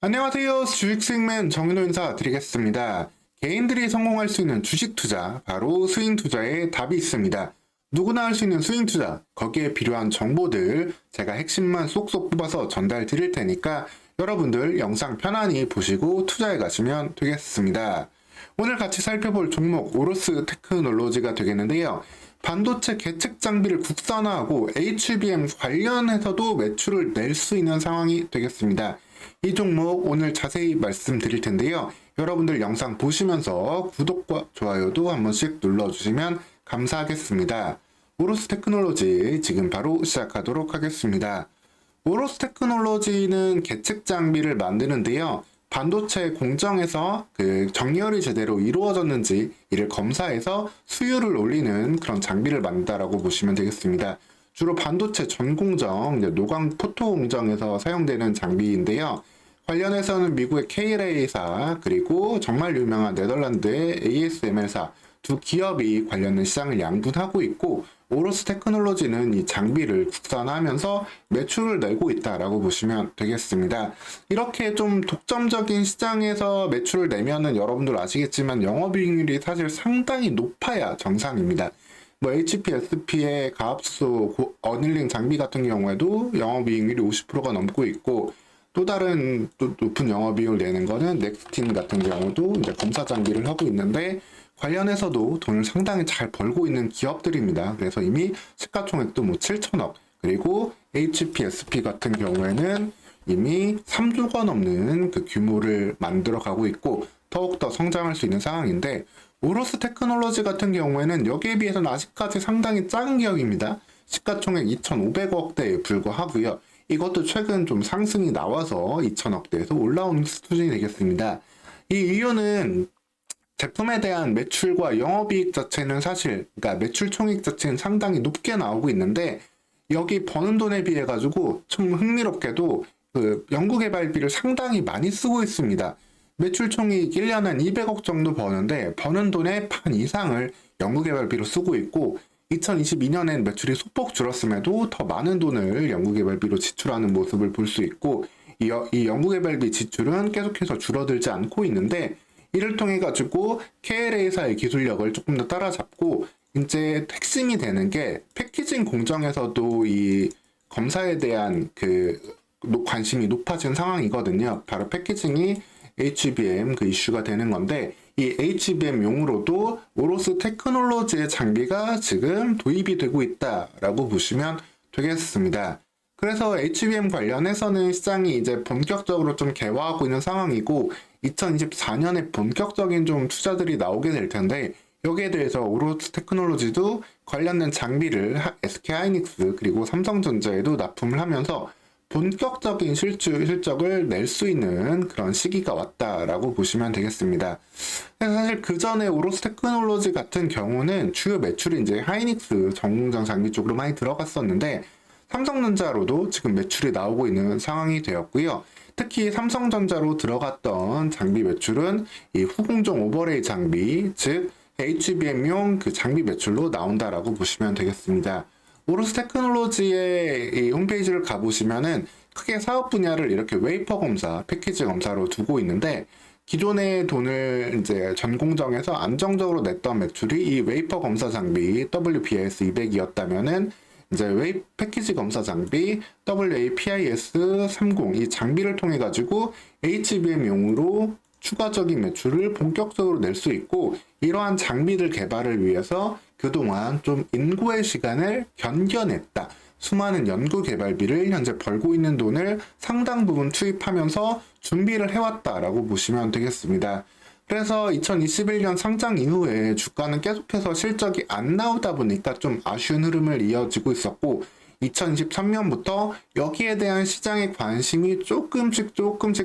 안녕하세요. 주식수익맨 정윤호 인사 드리겠습니다. 개인들이 성공할 수 있는 주식 투자, 바로 스윙 투자에 답이 있습니다. 누구나 할 수 있는 스윙 투자, 거기에 필요한 정보들 제가 핵심만 쏙쏙 뽑아서 전달 드릴 테니까 여러분들 영상 편안히 보시고 투자해 가시면 되겠습니다. 오늘 같이 살펴볼 종목 오로스 테크놀로지가 되겠는데요. 반도체 계측 장비를 국산화하고 HBM 관련해서도 매출을 낼 수 있는 상황이 되겠습니다. 이 종목 오늘 자세히 말씀드릴 텐데요. 여러분들 영상 보시면서 구독과 좋아요도 한 번씩 눌러주시면 감사하겠습니다. 오로스 테크놀로지 지금 바로 시작하도록 하겠습니다. 오로스 테크놀로지는 계측 장비를 만드는데요. 반도체 공정에서 정렬이 제대로 이루어졌는지 이를 검사해서 수율을 올리는 그런 장비를 만든다라고 보시면 되겠습니다. 주로 반도체 전공정, 노광 포토 공정에서 사용되는 장비인데요. 관련해서는 미국의 KLA사 그리고 정말 유명한 네덜란드의 ASML사 두 기업이 관련된 시장을 양분하고 있고, 오로스 테크놀로지는 이 장비를 국산화하면서 매출을 내고 있다라고 보시면 되겠습니다. 이렇게 좀 독점적인 시장에서 매출을 내면은 여러분들 아시겠지만 영업이익률이 사실 상당히 높아야 정상입니다. HPSP의 가압수 어닐링 장비 같은 경우에도 영업이익률이 50%가 넘고 있고, 또 다른 또 높은 영업이익을 내는 거는 넥스틴 같은 경우도 이제 검사 장비를 하고 있는데 관련해서도 돈을 상당히 잘 벌고 있는 기업들입니다. 그래서 이미 시가총액도 7천억, 그리고 HPSP 같은 경우에는 이미 3조가 넘는 그 규모를 만들어 가고 있고 더욱더 성장할 수 있는 상황인데, 오로스 테크놀로지 같은 경우에는 여기에 비해서는 아직까지 상당히 작은 기업입니다. 시가총액 2,500억대에 불과하고요. 이것도 최근 좀 상승이 나와서 2천억대에서 올라오는 수준이 되겠습니다. 이 이유는 제품에 대한 매출과 영업이익 자체는 사실, 그러니까 매출 총익 자체는 상당히 높게 나오고 있는데, 여기 버는 돈에 비해 가지고 좀 흥미롭게도 연구개발비를 상당히 많이 쓰고 있습니다. 매출 총익 1년에 한 200억 정도 버는데 버는 돈의 반 이상을 연구개발비로 쓰고 있고, 2022년엔 매출이 소폭 줄었음에도 더 많은 돈을 연구개발비로 지출하는 모습을 볼 수 있고, 이 연구개발비 지출은 계속해서 줄어들지 않고 있는데, 이를 통해 가지고 KLA사의 기술력을 조금 더 따라잡고, 이제 핵심이 되는 게 패키징 공정에서도 이 검사에 대한 관심이 높아진 상황이거든요. 바로 패키징이 HBM 이슈가 되는 건데, 이 HBM용으로도 오로스 테크놀로지의 장비가 지금 도입이 되고 있다라고 보시면 되겠습니다. 그래서 HBM 관련해서는 시장이 이제 본격적으로 좀 개화하고 있는 상황이고, 2024년에 본격적인 좀 투자들이 나오게 될 텐데, 여기에 대해서 오로스 테크놀로지도 관련된 장비를 SK하이닉스 그리고 삼성전자에도 납품을 하면서 본격적인 실적을 낼 수 있는 그런 시기가 왔다라고 보시면 되겠습니다. 사실 그 전에 오로스 테크놀로지 같은 경우는 주요 매출이 이제 하이닉스 전공정 장비 쪽으로 많이 들어갔었는데, 삼성전자로도 지금 매출이 나오고 있는 상황이 되었고요. 특히 삼성전자로 들어갔던 장비 매출은 이 후공정 오버레이 장비, 즉 HBM용 장비 매출로 나온다라고 보시면 되겠습니다. 오로스 테크놀로지의 이 홈페이지를 가보시면은 크게 사업 분야를 이렇게 웨이퍼 검사, 패키지 검사로 두고 있는데, 기존의 돈을 이제 전공정에서 안정적으로 냈던 매출이 이 웨이퍼 검사 장비 WPS200이었다면은 이제 패키지 검사 장비 WAPIS30 이 장비를 통해 가지고 HBM용으로 추가적인 매출을 본격적으로 낼 수 있고, 이러한 장비들 개발을 위해서 그동안 좀 인고의 시간을 견뎌냈다. 수많은 연구 개발비를 현재 벌고 있는 돈을 상당 부분 투입하면서 준비를 해왔다라고 보시면 되겠습니다. 그래서 2021년 상장 이후에 주가는 계속해서 실적이 안 나오다 보니까 좀 아쉬운 흐름을 이어지고 있었고, 2023년부터 여기에 대한 시장의 관심이 조금씩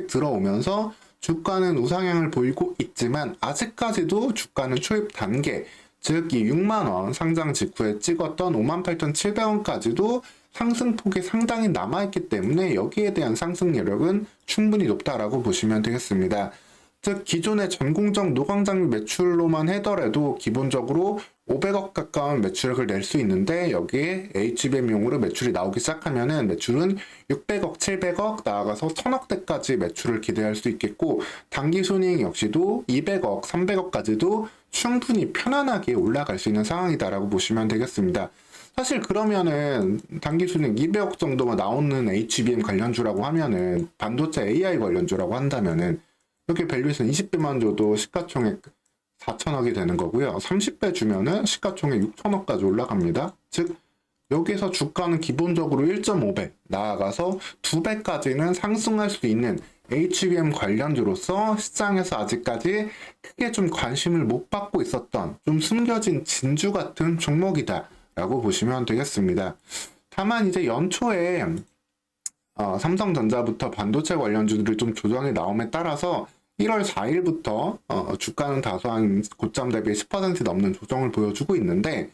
들어오면서 주가는 우상향을 보이고 있지만, 아직까지도 주가는 초입 단계, 즉 이 6만원 상장 직후에 찍었던 58,700원까지도 상승폭이 상당히 남아있기 때문에 여기에 대한 상승 여력은 충분히 높다라고 보시면 되겠습니다. 즉 기존의 전공정 노광장비 매출로만 하더라도 기본적으로 500억 가까운 매출액을 낼 수 있는데 여기에 HBM용으로 매출이 나오기 시작하면은 매출은 600억, 700억 나아가서 1000억대까지 매출을 기대할 수 있겠고 단기 순이익 역시도 200억, 300억까지도 충분히 편안하게 올라갈 수 있는 상황이다라고 보시면 되겠습니다. 사실 그러면은 단기 순이익 200억 정도가 나오는 HBM 관련주라고 하면은 반도체 AI 관련주라고 한다면은 이렇게 밸류에이션 20배만 줘도 시가총액 4천억이 되는 거고요. 30배 주면은 시가총액 6천억까지 올라갑니다. 즉 여기서 주가는 기본적으로 1.5배 나아가서 2배까지는 상승할 수 있는 HBM 관련주로서 시장에서 아직까지 크게 좀 관심을 못 받고 있었던 좀 숨겨진 진주 같은 종목이다 라고 보시면 되겠습니다. 다만 이제 연초에 삼성전자부터 반도체 관련주들이 좀 조정이 나옴에 따라서 1월 4일부터 주가는 다소한 고점 대비 10% 넘는 조정을 보여주고 있는데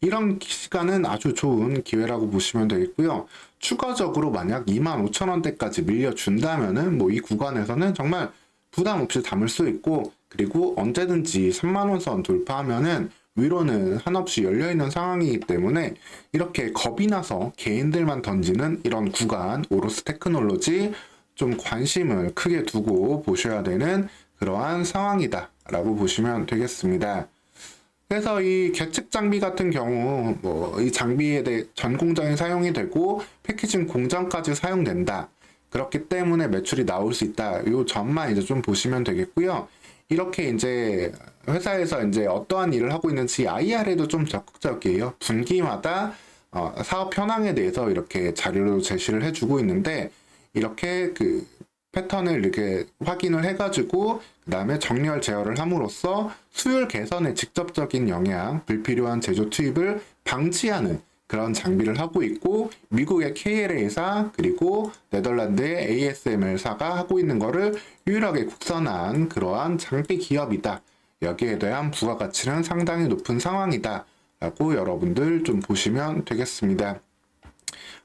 이런 시간은 아주 좋은 기회라고 보시면 되겠고요. 추가적으로 만약 25,000원대까지 밀려준다면은 뭐 이 구간에서는 정말 부담 없이 담을 수 있고 그리고 언제든지 3만원 선 돌파하면은 위로는 한없이 열려있는 상황이기 때문에 이렇게 겁이 나서 개인들만 던지는 이런 구간 오로스 테크놀로지 좀 관심을 크게 두고 보셔야 되는 그러한 상황이다 라고 보시면 되겠습니다. 그래서 이 계측 장비 같은 경우 뭐 이 장비에 대해 전 공장이 사용이 되고 패키징 공장까지 사용된다. 그렇기 때문에 매출이 나올 수 있다. 요 점만 이제 좀 보시면 되겠고요. 이렇게 이제 회사에서 이제 어떠한 일을 하고 있는지 IR에도 좀 적극적이에요. 분기마다 사업 현황에 대해서 이렇게 자료로 제시를 해주고 있는데 이렇게 그 패턴을 이렇게 확인을 해가지고 그 다음에 정렬 제어를 함으로써 수율 개선에 직접적인 영향, 불필요한 제조 투입을 방지하는 그런 장비를 하고 있고 미국의 KLA사 그리고 네덜란드의 ASML사가 하고 있는 거를 유일하게 국선한 그러한 장비 기업이다. 여기에 대한 부가가치는 상당히 높은 상황이다. 라고 여러분들 좀 보시면 되겠습니다.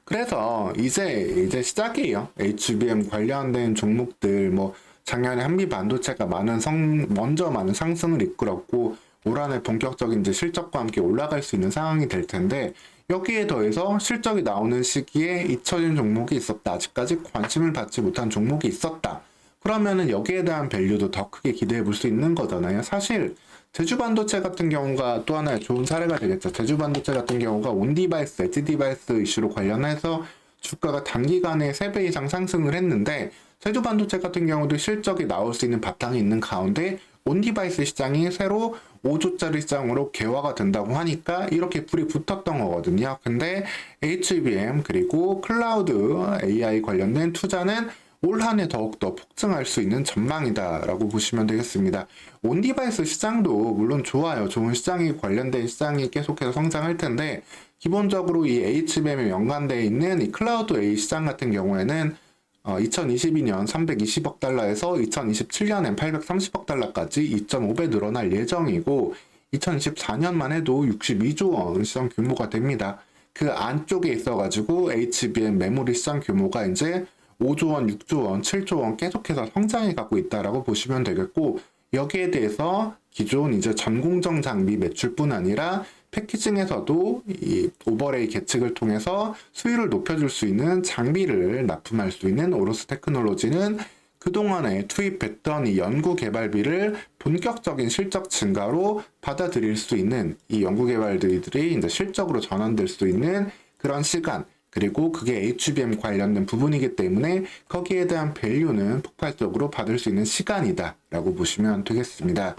그래서 이제 시작이에요. HBM 관련된 종목들 뭐 작년에 한미 반도체가 먼저 많은 상승을 이끌었고 올 한해 본격적인 이제 실적과 함께 올라갈 수 있는 상황이 될 텐데 여기에 더해서 실적이 나오는 시기에 잊혀진 종목이 있었다. 아직까지 관심을 받지 못한 종목이 있었다. 그러면은 여기에 대한 밸류도 더 크게 기대해 볼 수 있는 거잖아요. 사실 제주반도체 같은 경우가 또 하나의 좋은 사례가 되겠죠. 제주반도체 같은 경우가 온디바이스, 엣지 디바이스 이슈로 관련해서 주가가 단기간에 3배 이상 상승을 했는데 제주반도체 같은 경우도 실적이 나올 수 있는 바탕이 있는 가운데 온디바이스 시장이 새로 5조짜리 시장으로 개화가 된다고 하니까 이렇게 불이 붙었던 거거든요. 근데 HBM 그리고 클라우드 AI 관련된 투자는 올 한해 더욱더 폭증할 수 있는 전망이다 라고 보시면 되겠습니다. 온디바이스 시장도 물론 좋아요. 좋은 시장이 관련된 시장이 계속해서 성장할 텐데 기본적으로 이 HBM에 연관되어 있는 이 클라우드 AI 시장 같은 경우에는 2022년 320억 달러에서 2027년엔 830억 달러까지 2.5배 늘어날 예정이고 2024년만 해도 62조 원 시장 규모가 됩니다. 그 안쪽에 있어가지고 HBM 메모리 시장 규모가 이제 5조 원, 6조 원, 7조 원 계속해서 성장해 가고 있다라고 보시면 되겠고 여기에 대해서 기존 이제 전공정 장비 매출뿐 아니라 패키징에서도 이 오버레이 계측을 통해서 수율을 높여줄 수 있는 장비를 납품할 수 있는 오로스 테크놀로지는 그동안에 투입했던 이 연구 개발비를 본격적인 실적 증가로 받아들일 수 있는 이 연구 개발들이 이제 실적으로 전환될 수 있는 그런 시간 그리고 그게 HBM 관련된 부분이기 때문에 거기에 대한 밸류는 폭발적으로 받을 수 있는 시간이다 라고 보시면 되겠습니다.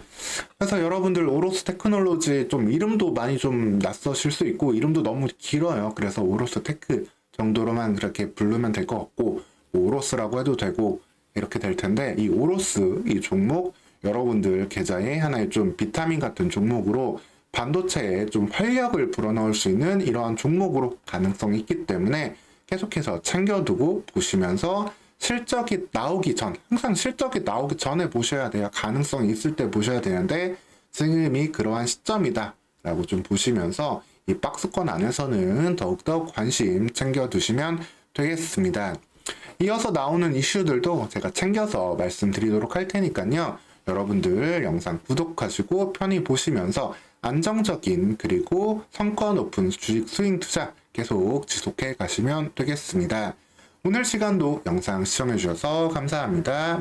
그래서 여러분들 오로스 테크놀로지 좀 이름도 많이 좀 낯서실 수 있고 이름도 너무 길어요. 그래서 오로스 테크 정도로만 그렇게 부르면 될 것 같고 오로스라고 해도 되고 이렇게 될 텐데 이 오로스 이 종목 여러분들 계좌에 하나의 좀 비타민 같은 종목으로 반도체에 좀 활력을 불어넣을 수 있는 이러한 종목으로 가능성이 있기 때문에 계속해서 챙겨두고 보시면서 실적이 나오기 전, 항상 실적이 나오기 전에 보셔야 돼요. 가능성이 있을 때 보셔야 되는데 지금이 그러한 시점이다 라고 좀 보시면서 이 박스권 안에서는 더욱더 관심 챙겨두시면 되겠습니다. 이어서 나오는 이슈들도 제가 챙겨서 말씀드리도록 할 테니까요. 여러분들 영상 구독하시고 편히 보시면서 안정적인 그리고 성과 높은 주식 수익 투자 계속 지속해 가시면 되겠습니다. 오늘 시간도 영상 시청해 주셔서 감사합니다.